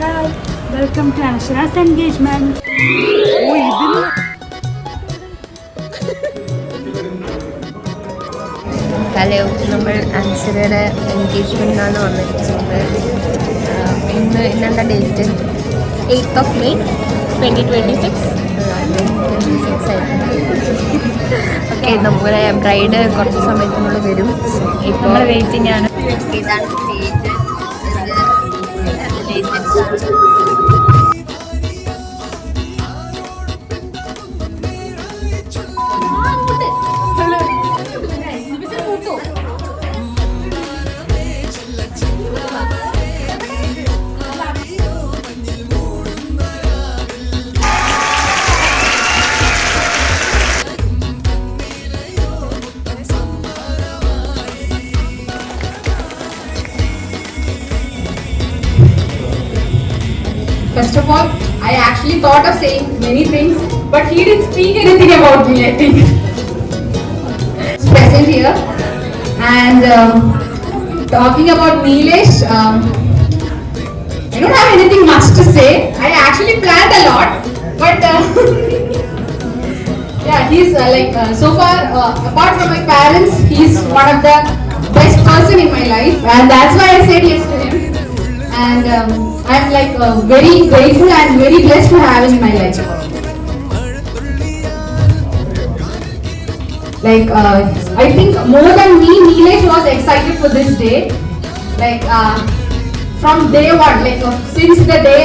Hi, welcome to Anshara's engagement. Hello, നമ്മൾ അൻസരയുടെ എൻഗേജ്മെൻറ്റിനാണ് വന്നിരിക്കുന്നത്. ഇന്നെന്താ ഡേറ്റ്? 8th May 2026. ഓക്കെ, നമ്മുടെ ബ്രൈഡ് കുറച്ച് സമയത്തിനുള്ളിൽ വരും. ഇപ്പോൾ നമ്മൾ വെയിറ്റിംഗ് ആണ്. ഇതാണ് stage. First of all, I actually thought of saying many things, but he didn't speak anything about me, I think. He's present here. And talking about Nilesh, I don't have anything much to say. I actually planned a lot, but yeah, he's so far, apart from my parents, he's one of the best person in my life, and that's why I said yes to him. And I'm very grateful and very blessed to have him in my life. I think more than me, Nilesh was excited for this day. From day one, since the day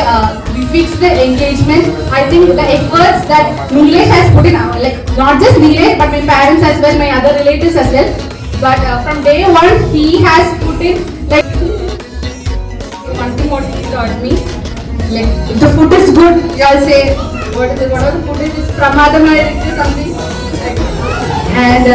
we fixed the engagement, I think the efforts that Nilesh has put in, not just Nilesh, but my parents as well, my other relatives as well. But from day one, he has put in one thing what he taught me. If the food is good, y'all say whatever the food is pramadamaya something. And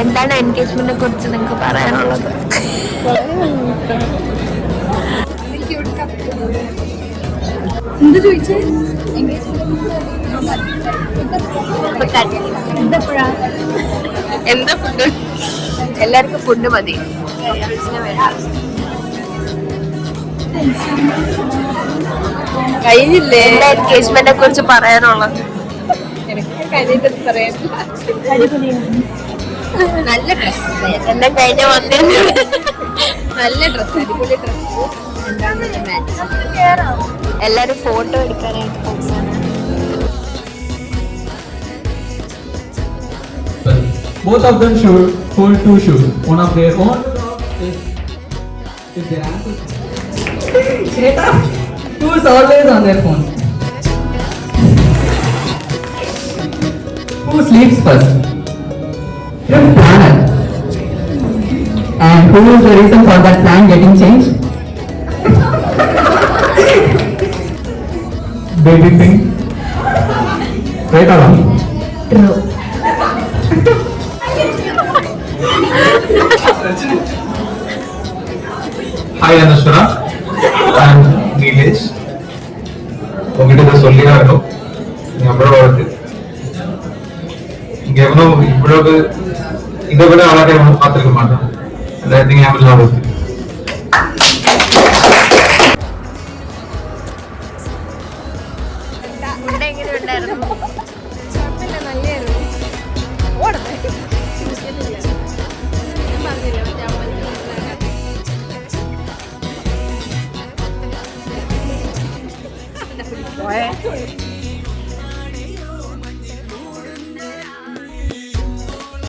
എന്താണ് എൻഗേജ്മെന്റിനെ കുറിച്ച് നിങ്ങൾക്ക് പറയാനുള്ളത്? എന്ത് ചോദിച്ചേ? എന്താ food? എല്ലാവർക്കും food മതി. കഴിഞ്ഞില്ലേ? എന്താ എൻഗേജ്മെന്റിനെ കുറിച്ച് പറയാനുള്ളത്? നല്ല ഡ്രസ് എല്ലാം കഴിഞ്ഞ വന്നേ. നല്ല ഡ്രസ്, അടിപൊളി ഡ്രസ്. എല്ലാരും ഫോട്ടോ എടുക്കാനായിട്ട് പോകുന്നതാണ്. Both of them should hold two shoes, one of their own. If their answer, who is always on their phone? Who sleeps first? Your planner. And who is the reason for that plan getting changed? Baby thing. Right or wrong? True. Hi Anashara and Nilesh. உங்ககிட்ட சொல்லியாரோ நம்மளோட வருது இங்க எவ்வளவு இவ்வளவு இதை விட அழகா பார்த்துருக்க மாட்டோம். எல்லாத்தையும் ஞாபகம் வருது. What?